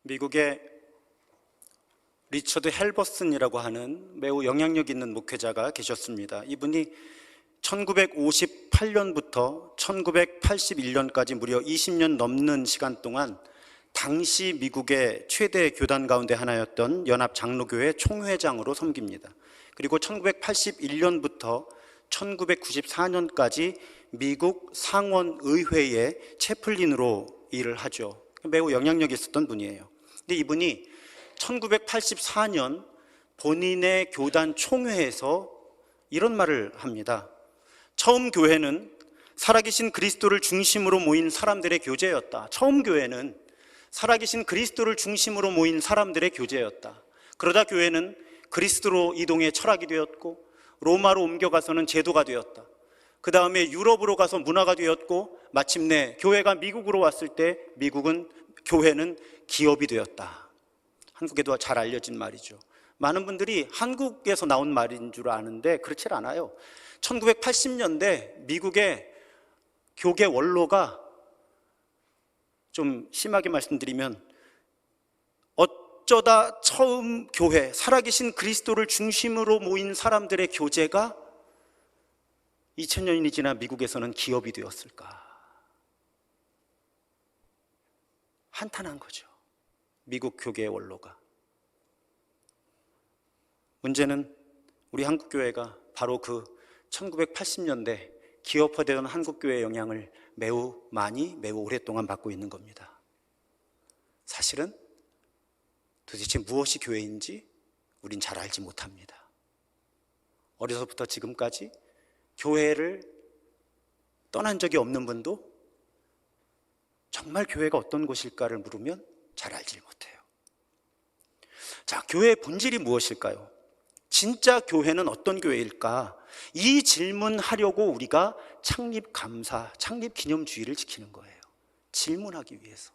미국의 리처드 헬버슨이라고 하는 매우 영향력 있는 목회자가 계셨습니다. 이분이 1958년부터 1981년까지 무려 20년 넘는 시간 동안 당시 미국의 최대 교단 가운데 하나였던 연합장로교회 총회장으로 섬깁니다. 그리고 1981년부터 1994년까지 미국 상원의회의 채플린으로 일을 하죠. 매우 영향력이 있었던 분이에요. 근데 이분이 1984년 본인의 교단 총회에서 이런 말을 합니다. 처음 교회는 살아계신 그리스도를 중심으로 모인 사람들의 교제였다. 처음 교회는 살아계신 그리스도를 중심으로 모인 사람들의 교제였다. 그러다 교회는 그리스도로 이동해 철학이 되었고, 로마로 옮겨가서는 제도가 되었다. 그 다음에 유럽으로 가서 문화가 되었고, 마침내 교회가 미국으로 왔을 때 교회는 기업이 되었다. 한국에도 잘 알려진 말이죠. 많은 분들이 한국에서 나온 말인 줄 아는데 그렇지 않아요. 1980년대 미국의 교계 원로가, 좀 심하게 말씀드리면, 어쩌다 처음 교회, 살아계신 그리스도를 중심으로 모인 사람들의 교제가 2000년이 지나 미국에서는 기업이 되었을까? 한탄한 거죠. 미국 교계의 원로가. 문제는 우리 한국교회가 바로 그 1980년대 기업화되던 한국교회의 영향을 매우 오랫동안 받고 있는 겁니다. 사실은 도대체 무엇이 교회인지 우린 잘 알지 못합니다. 어려서부터 지금까지 교회를 떠난 적이 없는 분도 정말 교회가 어떤 곳일까를 물으면 잘 알지 못해요. 자, 교회의 본질이 무엇일까요? 진짜 교회는 어떤 교회일까? 이 질문하려고 우리가 창립감사, 창립기념주의를 지키는 거예요. 질문하기 위해서.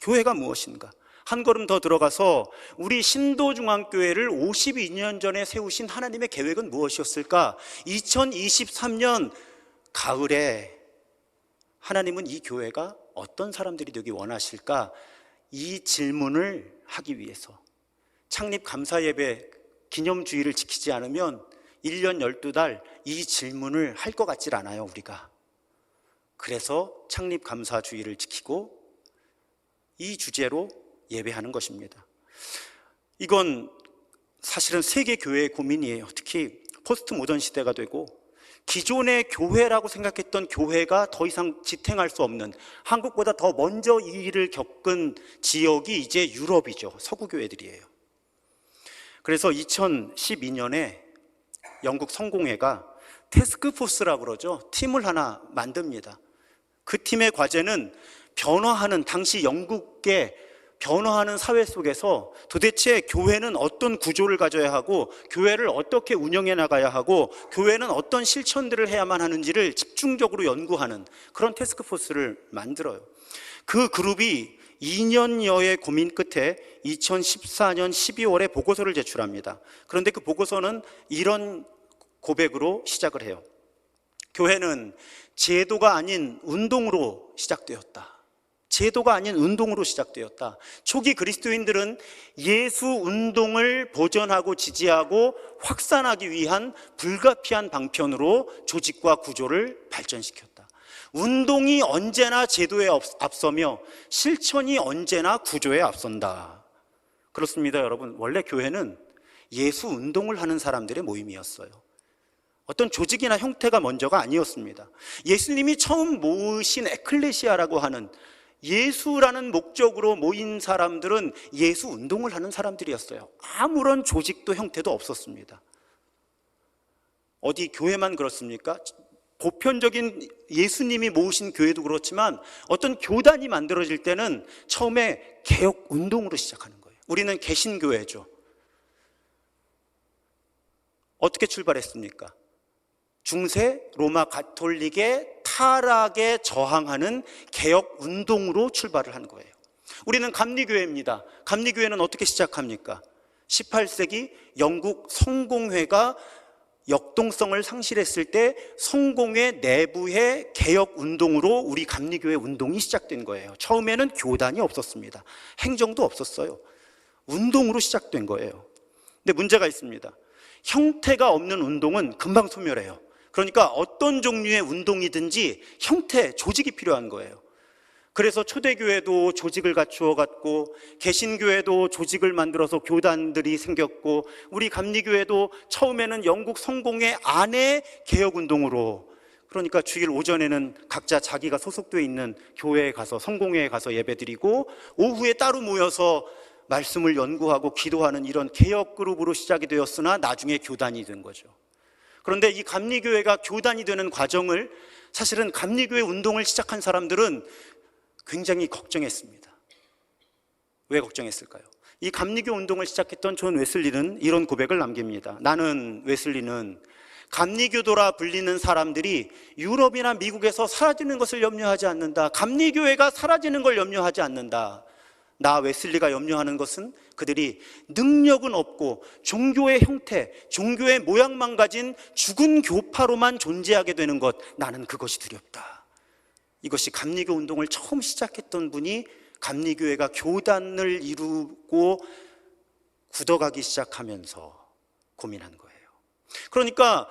교회가 무엇인가? 한 걸음 더 들어가서 우리 신도중앙교회를 52년 전에 세우신 하나님의 계획은 무엇이었을까? 2023년 가을에 하나님은 이 교회가 어떤 사람들이 되기 원하실까? 이 질문을 하기 위해서 창립감사예배 기념주의를 지키지 않으면 1년 12달 이 질문을 할 것 같질 않아요, 우리가. 그래서 창립감사주의를 지키고 이 주제로 예배하는 것입니다. 이건 사실은 세계 교회의 고민이에요. 특히 포스트 모던 시대가 되고 기존의 교회라고 생각했던 교회가 더 이상 지탱할 수 없는, 한국보다 더 먼저 이 일을 겪은 지역이 이제 유럽이죠. 서구 교회들이에요. 그래서 2012년에 영국 성공회가 태스크포스라고 그러죠. 팀을 하나 만듭니다. 그 팀의 과제는 당시 영국의 변화하는 사회 속에서 도대체 교회는 어떤 구조를 가져야 하고, 교회를 어떻게 운영해 나가야 하고, 교회는 어떤 실천들을 해야만 하는지를 집중적으로 연구하는 그런 태스크포스를 만들어요. 그 그룹이 2년여의 고민 끝에 2014년 12월에 보고서를 제출합니다. 그런데 그 보고서는 이런 고백으로 시작을 해요. 교회는 제도가 아닌 운동으로 시작되었다. 제도가 아닌 운동으로 시작되었다. 초기 그리스도인들은 예수 운동을 보존하고 지지하고 확산하기 위한 불가피한 방편으로 조직과 구조를 발전시켰다. 운동이 언제나 제도에 앞서며 실천이 언제나 구조에 앞선다. 그렇습니다, 여러분. 원래 교회는 예수 운동을 하는 사람들의 모임이었어요. 어떤 조직이나 형태가 먼저가 아니었습니다. 예수님이 처음 모으신 에클레시아라고 하는, 예수라는 목적으로 모인 사람들은 예수 운동을 하는 사람들이었어요. 아무런 조직도 형태도 없었습니다. 어디 교회만 그렇습니까? 보편적인 예수님이 모으신 교회도 그렇지만 어떤 교단이 만들어질 때는 처음에 개혁 운동으로 시작하는 거예요. 우리는 개신교회죠. 어떻게 출발했습니까? 중세 로마 가톨릭의 타락에 저항하는 개혁 운동으로 출발을 한 거예요. 우리는 감리교회입니다. 감리교회는 어떻게 시작합니까? 18세기 영국 성공회가 역동성을 상실했을 때 성공회 내부의 개혁 운동으로 우리 감리교회 운동이 시작된 거예요. 처음에는 교단이 없었습니다. 행정도 없었어요. 운동으로 시작된 거예요. 근데 문제가 있습니다. 형태가 없는 운동은 금방 소멸해요. 그러니까 어떤 종류의 운동이든지 형태, 조직이 필요한 거예요. 그래서 초대교회도 조직을 갖추어 갔고, 개신교회도 조직을 만들어서 교단들이 생겼고, 우리 감리교회도 처음에는 영국 성공회 안에 개혁운동으로, 그러니까 주일 오전에는 각자 자기가 소속되어 있는 교회에 가서, 성공회에 가서 예배드리고, 오후에 따로 모여서 말씀을 연구하고 기도하는 이런 개혁 그룹으로 시작이 되었으나 나중에 교단이 된 거죠. 그런데 이 감리교회가 교단이 되는 과정을, 사실은 감리교회 운동을 시작한 사람들은 굉장히 걱정했습니다. 왜 걱정했을까요? 이 감리교 운동을 시작했던 존 웨슬리는 이런 고백을 남깁니다. 나는, 웨슬리는 감리교도라 불리는 사람들이 유럽이나 미국에서 사라지는 것을 염려하지 않는다. 감리교회가 사라지는 걸 염려하지 않는다. 나 웨슬리가 염려하는 것은 그들이 능력은 없고 종교의 형태, 종교의 모양만 가진 죽은 교파로만 존재하게 되는 것, 나는 그것이 두렵다. 이것이 감리교 운동을 처음 시작했던 분이 감리교회가 교단을 이루고 굳어가기 시작하면서 고민한 거예요. 그러니까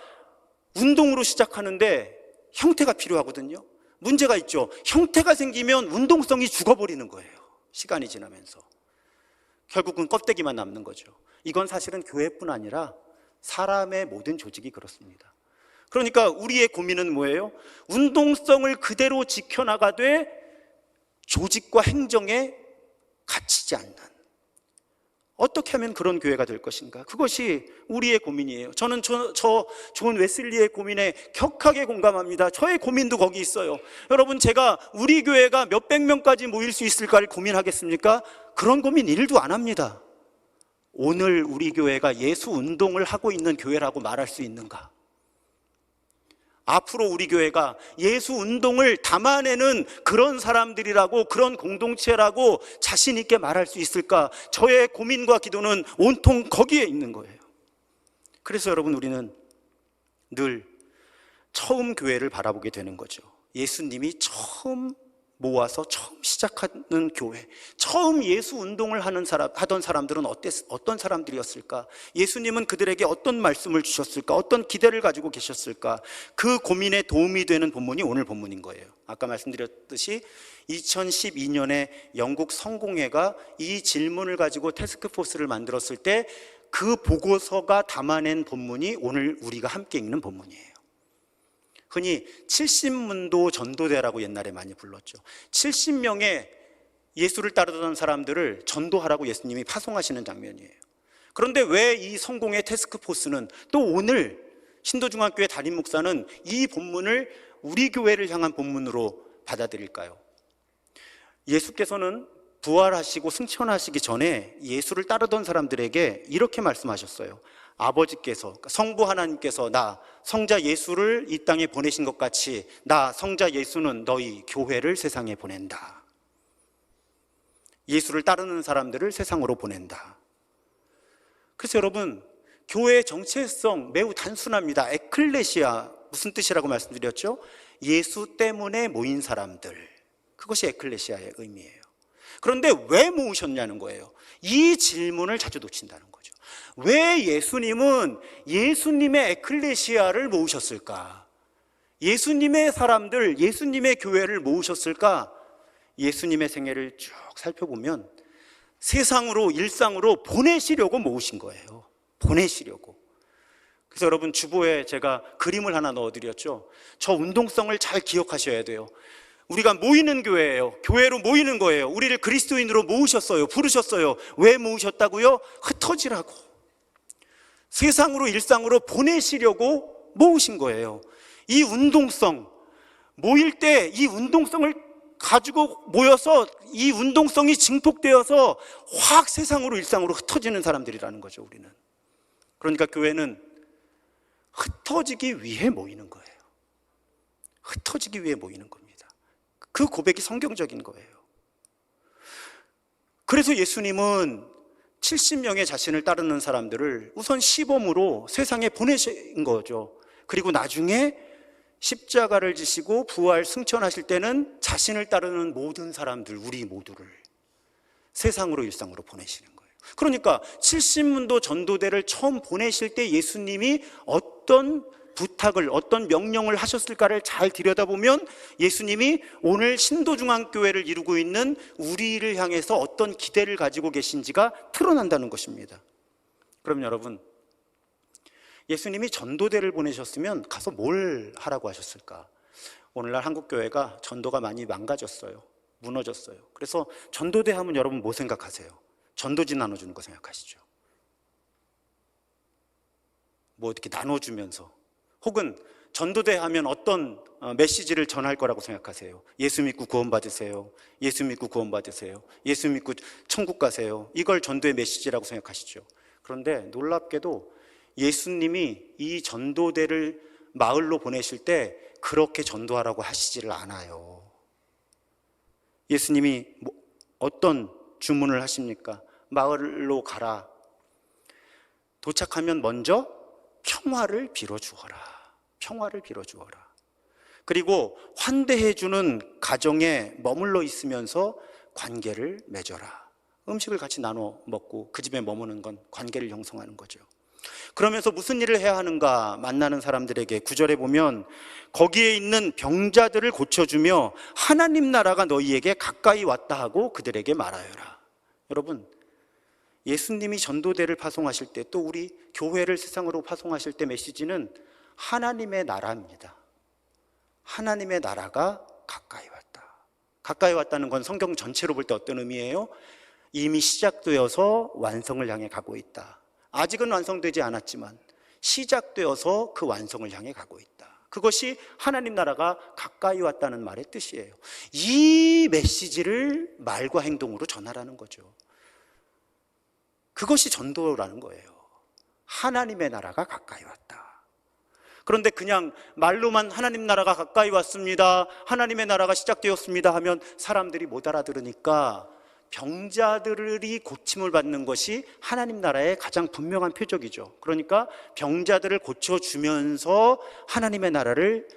운동으로 시작하는데 형태가 필요하거든요. 문제가 있죠. 형태가 생기면 운동성이 죽어버리는 거예요. 시간이 지나면서 결국은 껍데기만 남는 거죠. 이건 사실은 교회뿐 아니라 사람의 모든 조직이 그렇습니다. 그러니까 우리의 고민은 뭐예요? 운동성을 그대로 지켜나가되 조직과 행정에 갇히지 않는, 어떻게 하면 그런 교회가 될 것인가? 그것이 우리의 고민이에요. 저는 존 웨슬리의 고민에 격하게 공감합니다. 저의 고민도 거기 있어요. 여러분, 제가 우리 교회가 몇백 명까지 모일 수 있을까를 고민하겠습니까? 그런 고민 1도 안 합니다. 오늘 우리 교회가 예수 운동을 하고 있는 교회라고 말할 수 있는가? 앞으로 우리 교회가 예수 운동을 담아내는 그런 사람들이라고, 그런 공동체라고 자신 있게 말할 수 있을까? 저의 고민과 기도는 온통 거기에 있는 거예요. 그래서 여러분, 우리는 늘 처음 교회를 바라보게 되는 거죠. 예수님이 처음 모아서 처음 시작하는 교회, 처음 예수 운동을 하던 사람들은 어떤 사람들이었을까? 예수님은 그들에게 어떤 말씀을 주셨을까? 어떤 기대를 가지고 계셨을까? 그 고민에 도움이 되는 본문이 오늘 본문인 거예요. 아까 말씀드렸듯이 2012년에 영국 성공회가 이 질문을 가지고 태스크포스를 만들었을 때 그 보고서가 담아낸 본문이 오늘 우리가 함께 읽는 본문이에요. 흔히 70문도 전도대라고 옛날에 많이 불렀죠. 70명의 예수를 따르던 사람들을 전도하라고 예수님이 파송하시는 장면이에요. 그런데 왜 이 성공의 태스크포스는 또 오늘 신도중학교의 담임 목사는 이 본문을 우리 교회를 향한 본문으로 받아들일까요? 예수께서는 부활하시고 승천하시기 전에 예수를 따르던 사람들에게 이렇게 말씀하셨어요. 아버지께서, 성부 하나님께서 나 성자 예수를 이 땅에 보내신 것 같이 나 성자 예수는 너희 교회를 세상에 보낸다. 예수를 따르는 사람들을 세상으로 보낸다. 그래서 여러분, 교회의 정체성 매우 단순합니다. 에클레시아, 무슨 뜻이라고 말씀드렸죠? 예수 때문에 모인 사람들, 그것이 에클레시아의 의미예요. 그런데 왜 모으셨냐는 거예요. 이 질문을 자주 놓친다는 거죠. 왜 예수님은 예수님의 에클레시아를 모으셨을까? 예수님의 사람들, 예수님의 교회를 모으셨을까? 예수님의 생애를 쭉 살펴보면 세상으로, 일상으로 보내시려고 모으신 거예요. 보내시려고. 그래서 여러분, 주보에 제가 그림을 하나 넣어드렸죠. 저 운동성을 잘 기억하셔야 돼요. 우리가 모이는 교회예요. 교회로 모이는 거예요. 우리를 그리스도인으로 모으셨어요. 부르셨어요. 왜 모으셨다고요? 흩어지라고. 세상으로, 일상으로 보내시려고 모으신 거예요. 이 운동성, 모일 때 이 운동성을 가지고 모여서 이 운동성이 증폭되어서 확 세상으로, 일상으로 흩어지는 사람들이라는 거죠, 우리는. 그러니까 교회는 흩어지기 위해 모이는 거예요. 흩어지기 위해 모이는 겁니다. 그 고백이 성경적인 거예요. 그래서 예수님은 70명의 자신을 따르는 사람들을 우선 시범으로 세상에 보내신 거죠. 그리고 나중에 십자가를 지시고 부활 승천하실 때는 자신을 따르는 모든 사람들, 우리 모두를 세상으로 일상으로 보내시는 거예요. 그러니까 70문도 전도대를 처음 보내실 때 예수님이 어떤 부탁을, 어떤 명령을 하셨을까를 잘 들여다보면 예수님이 오늘 신도중앙교회를 이루고 있는 우리를 향해서 어떤 기대를 가지고 계신지가 드러난다는 것입니다. 그럼 여러분, 예수님이 전도대를 보내셨으면 가서 뭘 하라고 하셨을까? 오늘날 한국교회가 전도가 많이 망가졌어요. 무너졌어요. 그래서 전도대 하면 여러분 뭐 생각하세요? 전도지 나눠주는 거 생각하시죠? 뭐 어떻게 나눠주면서, 혹은 전도대 하면 어떤 메시지를 전할 거라고 생각하세요? 예수 믿고 구원받으세요. 예수 믿고 구원받으세요. 예수 믿고 천국 가세요. 이걸 전도의 메시지라고 생각하시죠? 그런데 놀랍게도 예수님이 이 전도대를 마을로 보내실 때 그렇게 전도하라고 하시지를 않아요. 예수님이 어떤 주문을 하십니까? 마을로 가라. 도착하면 먼저 평화를 빌어주어라. 평화를 빌어주어라. 그리고 환대해주는 가정에 머물러 있으면서 관계를 맺어라. 음식을 같이 나눠 먹고 그 집에 머무는 건 관계를 형성하는 거죠. 그러면서 무슨 일을 해야 하는가? 만나는 사람들에게 9절에 보면 거기에 있는 병자들을 고쳐주며 하나님 나라가 너희에게 가까이 왔다 하고 그들에게 말하여라. 여러분, 예수님이 전도대를 파송하실 때, 또 우리 교회를 세상으로 파송하실 때 메시지는 하나님의 나라입니다. 하나님의 나라가 가까이 왔다. 가까이 왔다는 건 성경 전체로 볼 때 어떤 의미예요? 이미 시작되어서 완성을 향해 가고 있다. 아직은 완성되지 않았지만 시작되어서 그 완성을 향해 가고 있다. 그것이 하나님 나라가 가까이 왔다는 말의 뜻이에요. 이 메시지를 말과 행동으로 전하라는 거죠. 그것이 전도라는 거예요. 하나님의 나라가 가까이 왔다. 그런데 그냥 말로만 하나님 나라가 가까이 왔습니다, 하나님의 나라가 시작되었습니다 하면 사람들이 못 알아들으니까 병자들이 고침을 받는 것이 하나님 나라의 가장 분명한 표적이죠. 그러니까 병자들을 고쳐주면서 하나님의 나라를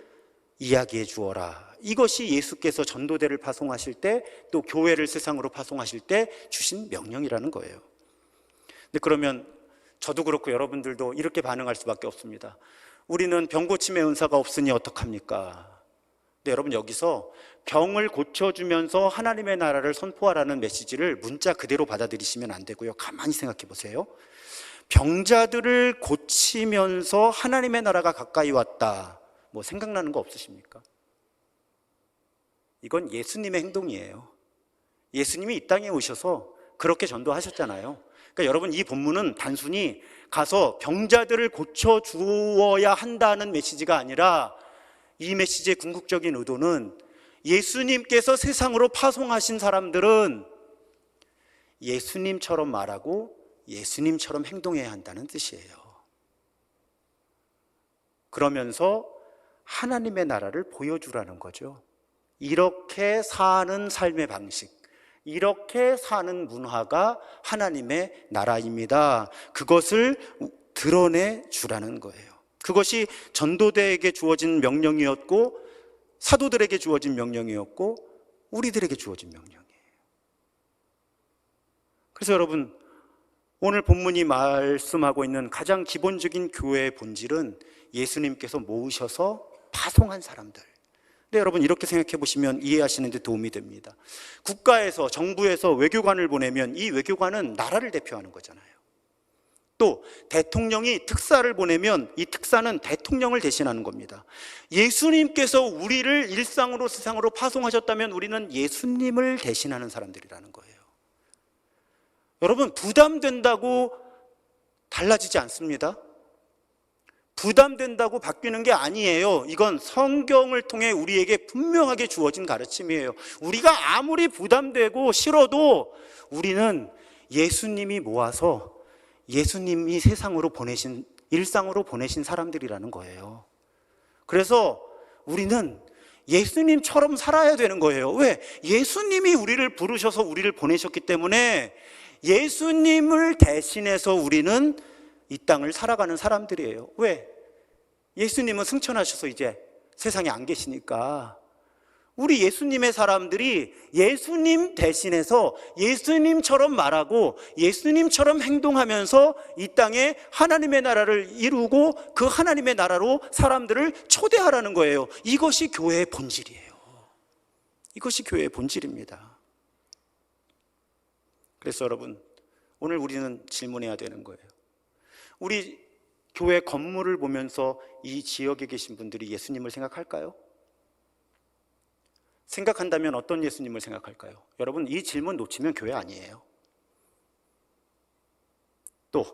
이야기해 주어라. 이것이 예수께서 전도대를 파송하실 때, 또 교회를 세상으로 파송하실 때 주신 명령이라는 거예요. 근데 그러면 저도 그렇고 여러분들도 이렇게 반응할 수밖에 없습니다. 우리는 병 고침의 은사가 없으니 어떡합니까? 근데 여러분, 여기서 병을 고쳐주면서 하나님의 나라를 선포하라는 메시지를 문자 그대로 받아들이시면 안 되고요. 가만히 생각해 보세요. 병자들을 고치면서 하나님의 나라가 가까이 왔다. 뭐 생각나는 거 없으십니까? 이건 예수님의 행동이에요. 예수님이 이 땅에 오셔서 그렇게 전도하셨잖아요. 그러니까 여러분, 이 본문은 단순히 가서 병자들을 고쳐주어야 한다는 메시지가 아니라, 이 메시지의 궁극적인 의도는 예수님께서 세상으로 파송하신 사람들은 예수님처럼 말하고 예수님처럼 행동해야 한다는 뜻이에요. 그러면서 하나님의 나라를 보여주라는 거죠. 이렇게 사는 삶의 방식, 이렇게 사는 문화가 하나님의 나라입니다. 그것을 드러내 주라는 거예요. 그것이 전도대에게 주어진 명령이었고, 사도들에게 주어진 명령이었고, 우리들에게 주어진 명령이에요. 그래서 여러분, 오늘 본문이 말씀하고 있는 가장 기본적인 교회의 본질은 예수님께서 모으셔서 파송한 사람들. 근데 여러분, 이렇게 생각해 보시면 이해하시는 데 도움이 됩니다. 국가에서, 정부에서 외교관을 보내면 이 외교관은 나라를 대표하는 거잖아요. 또 대통령이 특사를 보내면 이 특사는 대통령을 대신하는 겁니다. 예수님께서 우리를 일상으로 세상으로 파송하셨다면 우리는 예수님을 대신하는 사람들이라는 거예요. 여러분, 부담된다고 달라지지 않습니다. 부담된다고 바뀌는 게 아니에요. 이건 성경을 통해 우리에게 분명하게 주어진 가르침이에요. 우리가 아무리 부담되고 싫어도 우리는 예수님이 모아서 예수님이 세상으로 보내신, 일상으로 보내신 사람들이라는 거예요. 그래서 우리는 예수님처럼 살아야 되는 거예요. 왜? 예수님이 우리를 부르셔서 우리를 보내셨기 때문에 예수님을 대신해서 우리는 이 땅을 살아가는 사람들이에요. 왜? 예수님은 승천하셔서 이제 세상에 안 계시니까 우리 예수님의 사람들이 예수님 대신해서 예수님처럼 말하고 예수님처럼 행동하면서 이 땅에 하나님의 나라를 이루고 그 하나님의 나라로 사람들을 초대하라는 거예요. 이것이 교회의 본질이에요. 이것이 교회의 본질입니다. 그래서 여러분, 오늘 우리는 질문해야 되는 거예요. 우리 교회 건물을 보면서 이 지역에 계신 분들이 예수님을 생각할까요? 생각한다면 어떤 예수님을 생각할까요? 여러분, 이 질문 놓치면 교회 아니에요. 또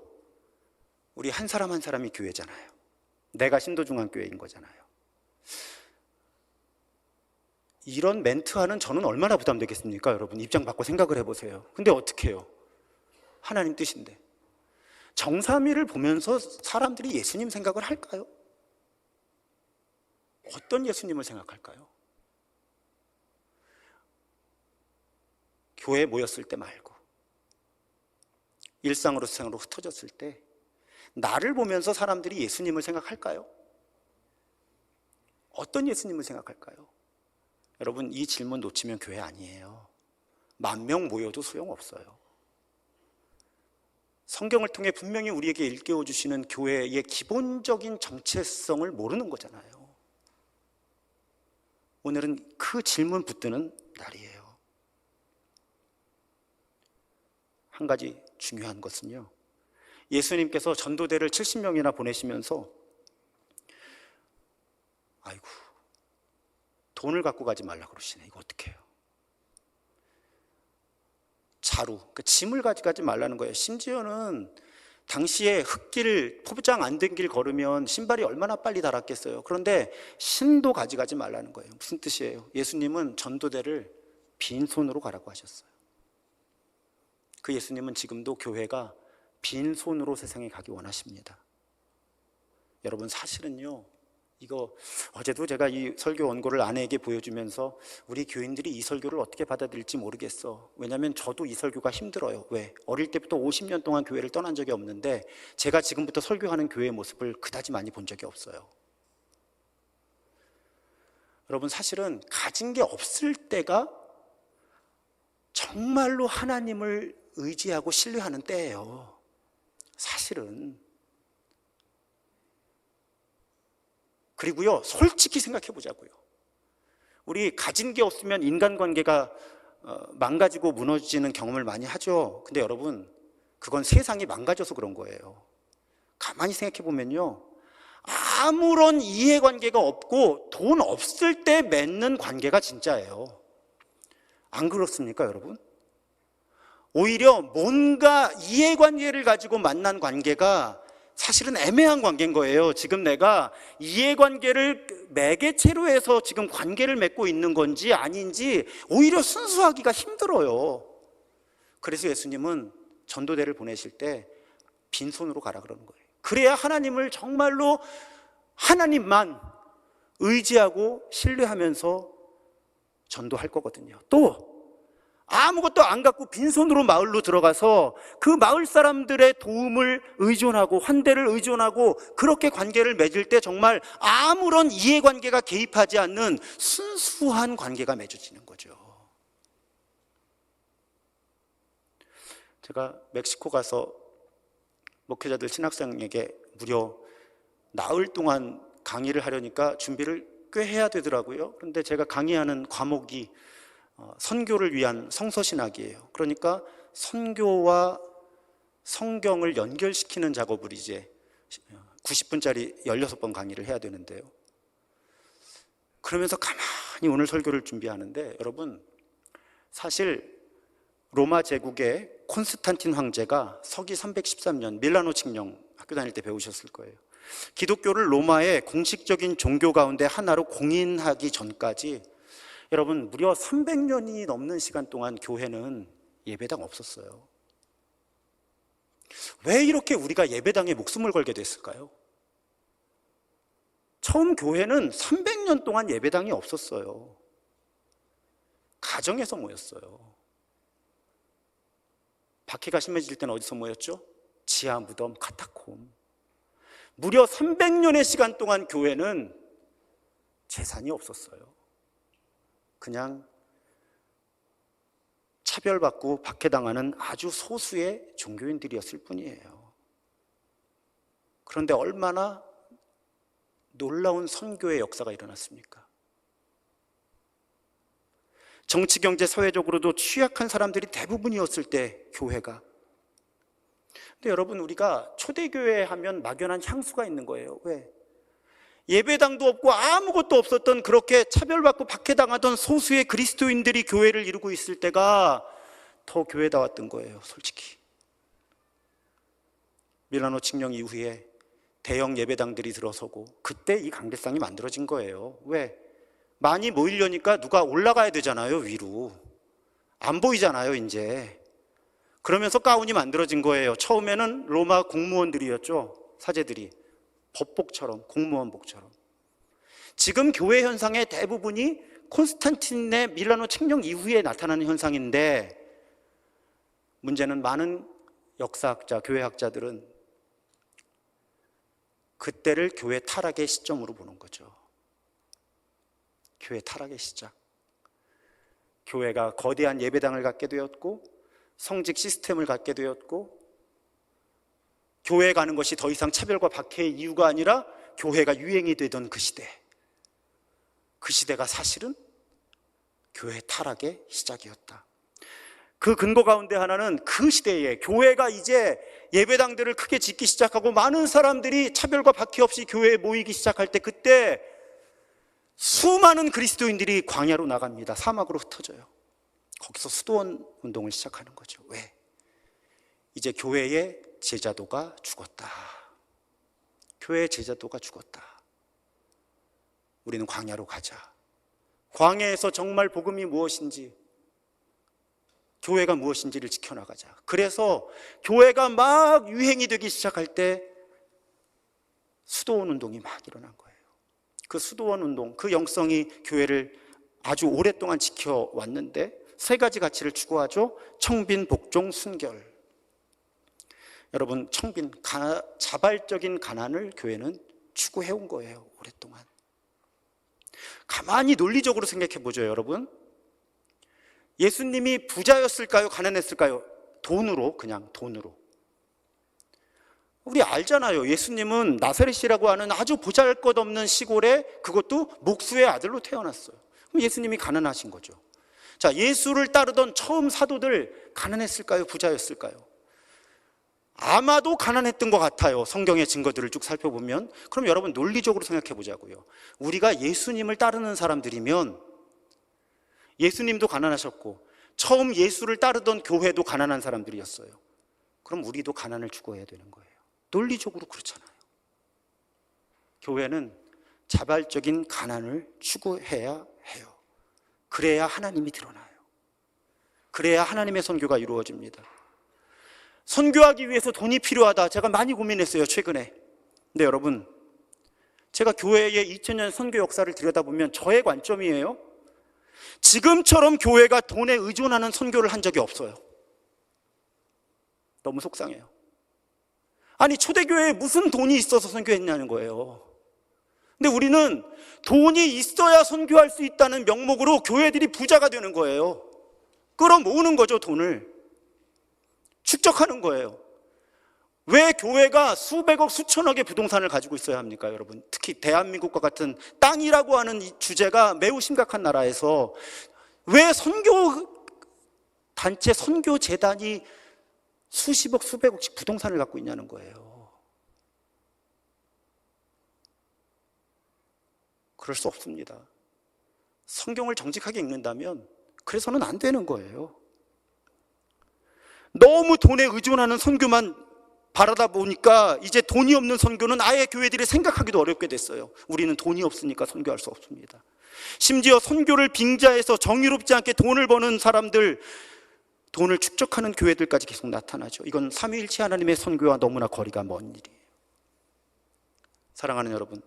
우리 한 사람 한 사람이 교회잖아요. 내가 신도중앙교회인 거잖아요. 이런 멘트하는 저는 얼마나 부담되겠습니까? 여러분, 입장 바꿔 생각을 해보세요. 근데 어떻게 해요? 하나님 뜻인데. 정삼위를 보면서 사람들이 예수님 생각을 할까요? 어떤 예수님을 생각할까요? 교회에 모였을 때 말고 일상으로 세상으로 흩어졌을 때 나를 보면서 사람들이 예수님을 생각할까요? 어떤 예수님을 생각할까요? 여러분, 이 질문 놓치면 교회 아니에요. 10,000명 모여도 소용없어요. 성경을 통해 분명히 우리에게 일깨워 주시는 교회의 기본적인 정체성을 모르는 거잖아요. 오늘은 그 질문 붙드는 날이에요. 한 가지 중요한 것은요, 예수님께서 전도대를 70명이나 보내시면서 아이고, 돈을 갖고 가지 말라 그러시네. 이거 어떡해요? 자루, 그러니까 짐을 가져가지 말라는 거예요. 심지어는 당시에 흙길, 포장 안 된 길 걸으면 신발이 얼마나 빨리 닳았겠어요. 그런데 신도 가져가지 말라는 거예요. 무슨 뜻이에요? 예수님은 전도대를 빈손으로 가라고 하셨어요. 그 예수님은 지금도 교회가 빈손으로 세상에 가기 원하십니다. 여러분, 사실은요, 이거 어제도 제가 이 설교 원고를 아내에게 보여주면서 우리 교인들이 이 설교를 어떻게 받아들일지 모르겠어. 왜냐하면 저도 이 설교가 힘들어요. 왜? 어릴 때부터 50년 동안 교회를 떠난 적이 없는데 제가 지금부터 설교하는 교회의 모습을 그다지 많이 본 적이 없어요. 여러분, 사실은 가진 게 없을 때가 정말로 하나님을 의지하고 신뢰하는 때예요. 사실은. 그리고요, 솔직히 생각해 보자고요. 우리 가진 게 없으면 인간관계가 망가지고 무너지는 경험을 많이 하죠. 근데 여러분, 그건 세상이 망가져서 그런 거예요. 가만히 생각해 보면요, 아무런 이해관계가 없고 돈 없을 때 맺는 관계가 진짜예요. 안 그렇습니까, 여러분? 오히려 뭔가 이해관계를 가지고 만난 관계가 사실은 애매한 관계인 거예요. 지금 내가 이해관계를 매개체로 해서 지금 관계를 맺고 있는 건지 아닌지 오히려 순수하기가 힘들어요. 그래서 예수님은 전도대를 보내실 때 빈손으로 가라 그러는 거예요. 그래야 하나님을 정말로 하나님만 의지하고 신뢰하면서 전도할 거거든요. 또 아무것도 안 갖고 빈손으로 마을로 들어가서 그 마을 사람들의 도움을 의존하고 환대를 의존하고 그렇게 관계를 맺을 때 정말 아무런 이해관계가 개입하지 않는 순수한 관계가 맺어지는 거죠. 제가 멕시코 가서 목회자들 신학생에게 무려 나흘 동안 강의를 하려니까 준비를 꽤 해야 되더라고요. 그런데 제가 강의하는 과목이 선교를 위한 성서신학이에요. 그러니까 선교와 성경을 연결시키는 작업을 이제 90분짜리 16번 강의를 해야 되는데요. 그러면서 가만히 오늘 설교를 준비하는데 여러분, 사실 로마 제국의 콘스탄틴 황제가 서기 313년 밀라노 칙령 학교 다닐 때 배우셨을 거예요. 기독교를 로마의 공식적인 종교 가운데 하나로 공인하기 전까지 여러분, 무려 300년이 넘는 시간 동안 교회는 예배당 없었어요. 왜 이렇게 우리가 예배당에 목숨을 걸게 됐을까요? 처음 교회는 300년 동안 예배당이 박해가 심해질 때는 어디서 모였죠? 지하 무덤, 카타콤. 무려 300년의 시간 동안 교회는 재산이 없었어요. 그냥 차별받고 박해당하는 아주 소수의 종교인들이었을 뿐이에요. 그런데 얼마나 놀라운 선교의 역사가 일어났습니까? 정치, 경제, 사회적으로도 취약한 사람들이 대부분이었을 때 교회가. 근데 여러분, 우리가 초대교회 하면 막연한 향수가 있는 거예요. 왜? 예배당도 없고 아무것도 없었던, 그렇게 차별받고 박해당하던 소수의 그리스도인들이 교회를 이루고 있을 때가 더 교회다웠던 거예요, 솔직히. 밀라노 칙령 이후에 대형 예배당들이 들어서고, 그때 이 강대상이 만들어진 거예요. 왜? 많이 모이려니까 누가 올라가야 되잖아요, 위로. 안 보이잖아요, 이제. 그러면서 가운이 만들어진 거예요. 처음에는 로마 공무원들이었죠, 사제들이. 법복처럼, 공무원복처럼. 지금 교회 현상의 대부분이 콘스탄틴의 밀라노 칙령 이후에 나타나는 현상인데, 문제는 많은 역사학자, 교회학자들은 그때를 교회 타락의 시점으로 보는 거죠. 교회 타락의 시작. 교회가 거대한 예배당을 갖게 되었고, 성직 시스템을 갖게 되었고, 교회에 가는 것이 더 이상 차별과 박해의 이유가 아니라 교회가 유행이 되던 그 시대. 그 시대가 사실은 교회 타락의 시작이었다. 그 근거 가운데 하나는 그 시대에 교회가 이제 예배당들을 크게 짓기 시작하고 많은 사람들이 차별과 박해 없이 교회에 모이기 시작할 때, 그때 수많은 그리스도인들이 광야로 나갑니다. 사막으로 흩어져요. 거기서 수도원 운동을 시작하는 거죠. 왜? 이제 교회의 제자도가 죽었다. 교회의 제자도가 죽었다. 우리는 광야로 가자. 광야에서 정말 복음이 무엇인지, 교회가 무엇인지를 지켜나가자. 그래서 교회가 막 유행이 되기 시작할 때 수도원 운동이 막 일어난 거예요. 그 수도원 운동, 그 영성이 교회를 아주 오랫동안 지켜왔는데 세 가지 가치를 추구하죠. 청빈, 복종, 순결. 여러분, 청빈, 자발적인 가난을 교회는 추구해온 거예요, 오랫동안. 가만히 논리적으로 생각해 보죠, 여러분. 예수님이 부자였을까요? 가난했을까요? 돈으로, 그냥 돈으로. 우리 알잖아요. 예수님은 나사렛이라고 하는 아주 보잘것없는 시골에, 그것도 목수의 아들로 태어났어요. 그럼 예수님이 가난하신 거죠. 자, 예수를 따르던 처음 사도들 가난했을까요? 부자였을까요? 아마도 가난했던 것 같아요. 성경의 증거들을 쭉 살펴보면. 그럼 여러분, 논리적으로 생각해 보자고요. 우리가 예수님을 따르는 사람들이면 예수님도 가난하셨고 처음 예수를 따르던 교회도 가난한 사람들이었어요. 그럼 우리도 가난을 추구해야 되는 거예요. 논리적으로 그렇잖아요. 교회는 자발적인 가난을 추구해야 해요. 그래야 하나님이 드러나요. 그래야 하나님의 선교가 이루어집니다. 선교하기 위해서 돈이 필요하다. 제가 많이 고민했어요, 최근에. 근데 여러분, 제가 교회의 2000년 선교 역사를 들여다보면 저의 관점이에요. 지금처럼 교회가 돈에 의존하는 선교를 한 적이 없어요. 너무 속상해요. 아니, 초대교회에 무슨 돈이 있어서 선교했냐는 거예요. 근데 우리는 돈이 있어야 선교할 수 있다는 명목으로 교회들이 부자가 되는 거예요. 끌어모으는 거죠, 돈을. 축적하는 거예요. 왜 교회가 수백억, 수천억의 부동산을 가지고 있어야 합니까, 여러분? 특히 대한민국과 같은 땅이라고 하는 이 주제가 매우 심각한 나라에서 왜 선교 단체, 선교 재단이 수십억, 수백억씩 부동산을 갖고 있냐는 거예요. 그럴 수 없습니다. 성경을 정직하게 읽는다면 그래서는 안 되는 거예요. 너무 돈에 의존하는 선교만 바라다 보니까 이제 돈이 없는 선교는 아예 교회들이 생각하기도 어렵게 됐어요. 우리는 돈이 없으니까 선교할 수 없습니다. 심지어 선교를 빙자해서 정의롭지 않게 돈을 버는 사람들, 돈을 축적하는 교회들까지 계속 나타나죠. 이건 삼위일체 하나님의 선교와 너무나 거리가 먼 일이에요. 사랑하는 여러분,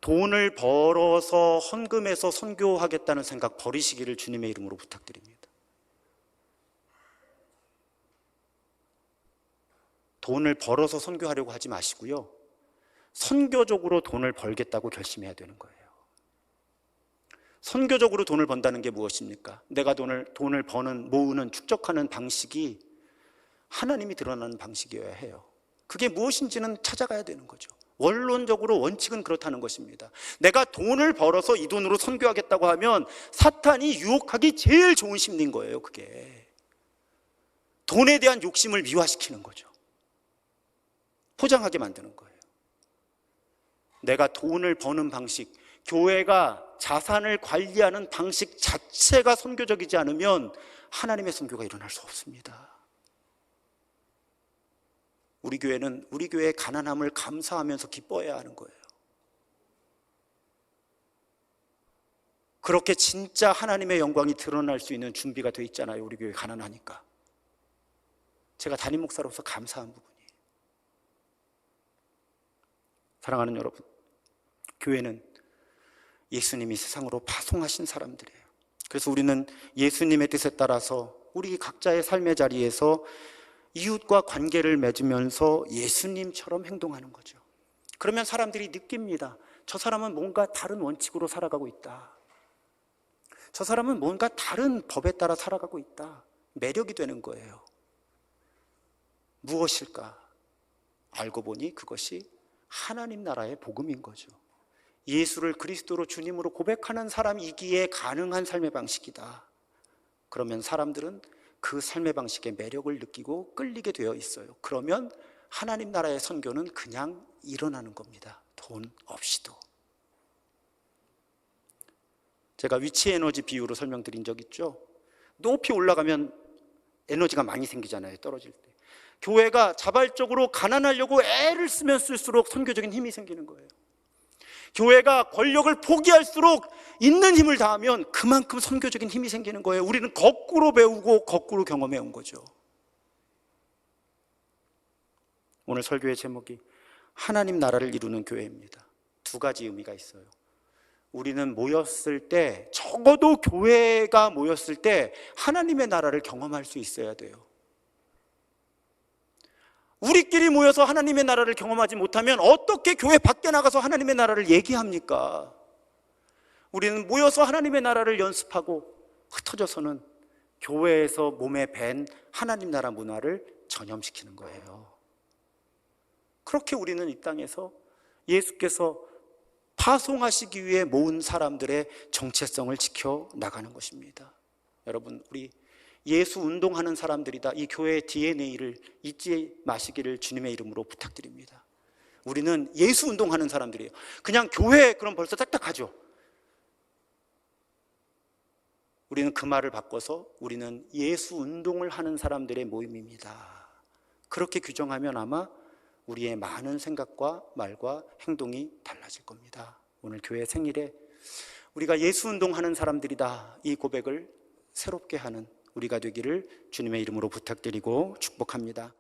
돈을 벌어서 헌금해서 선교하겠다는 생각 버리시기를 주님의 이름으로 부탁드립니다. 돈을 벌어서 선교하려고 하지 마시고요. 선교적으로 돈을 벌겠다고 결심해야 되는 거예요. 선교적으로 돈을 번다는 게 무엇입니까? 내가 돈을 버는, 모으는, 축적하는 방식이 하나님이 드러나는 방식이어야 해요. 그게 무엇인지는 찾아가야 되는 거죠. 원론적으로 원칙은 그렇다는 것입니다. 내가 돈을 벌어서 이 돈으로 선교하겠다고 하면 사탄이 유혹하기 제일 좋은 심리인 거예요. 그게 돈에 대한 욕심을 미화시키는 거죠. 포장하게 만드는 거예요. 내가 돈을 버는 방식, 교회가 자산을 관리하는 방식 자체가 선교적이지 않으면 하나님의 선교가 일어날 수 없습니다. 우리 교회는 우리 교회의 가난함을 감사하면서 기뻐해야 하는 거예요. 그렇게 진짜 하나님의 영광이 드러날 수 있는 준비가 돼 있잖아요. 우리 교회 가난하니까. 제가 담임 목사로서 감사한 부분이에요. 사랑하는 여러분, 교회는 예수님이 세상으로 파송하신 사람들이에요. 그래서 우리는 예수님의 뜻에 따라서 우리 각자의 삶의 자리에서 이웃과 관계를 맺으면서 예수님처럼 행동하는 거죠. 그러면 사람들이 느낍니다. 저 사람은 뭔가 다른 원칙으로 살아가고 있다. 저 사람은 뭔가 다른 법에 따라 살아가고 있다. 매력이 되는 거예요. 무엇일까? 알고 보니 그것이 하나님 나라의 복음인 거죠. 예수를 그리스도로 주님으로 고백하는 사람이기에 가능한 삶의 방식이다. 그러면 사람들은 그 삶의 방식에 매력을 느끼고 끌리게 되어 있어요. 그러면 하나님 나라의 선교는 그냥 일어나는 겁니다. 돈 없이도. 제가 위치 에너지 비유로 설명드린 적 있죠. 높이 올라가면 에너지가 많이 생기잖아요. 떨어질 때. 교회가 자발적으로 가난하려고 애를 쓰면 쓸수록 선교적인 힘이 생기는 거예요. 교회가 권력을 포기할수록 있는 힘을 다하면 그만큼 선교적인 힘이 생기는 거예요. 우리는 거꾸로 배우고 거꾸로 경험해 온 거죠. 오늘 설교의 제목이 하나님 나라를 이루는 교회입니다. 두 가지 의미가 있어요. 우리는 모였을 때, 적어도 교회가 모였을 때 하나님의 나라를 경험할 수 있어야 돼요. 우리끼리 모여서 하나님의 나라를 경험하지 못하면 어떻게 교회 밖에 나가서 하나님의 나라를 얘기합니까? 우리는 모여서 하나님의 나라를 연습하고 흩어져서는 교회에서 몸에 밴 하나님 나라 문화를 전염시키는 거예요. 그렇게 우리는 이 땅에서 예수께서 파송하시기 위해 모은 사람들의 정체성을 지켜 나가는 것입니다. 여러분, 우리 예수 운동하는 사람들이다. 이 교회의 DNA를 잊지 마시기를 주님의 이름으로 부탁드립니다. 우리는 예수 운동하는 사람들이에요. 그냥 교회 그럼 벌써 딱딱하죠. 우리는 그 말을 바꿔서 우리는 예수 운동을 하는 사람들의 모임입니다. 그렇게 규정하면 아마 우리의 많은 생각과 말과 행동이 달라질 겁니다. 오늘 교회 생일에 우리가 예수 운동하는 사람들이다. 이 고백을 새롭게 하는 우리가 되기를 주님의 이름으로 부탁드리고 축복합니다.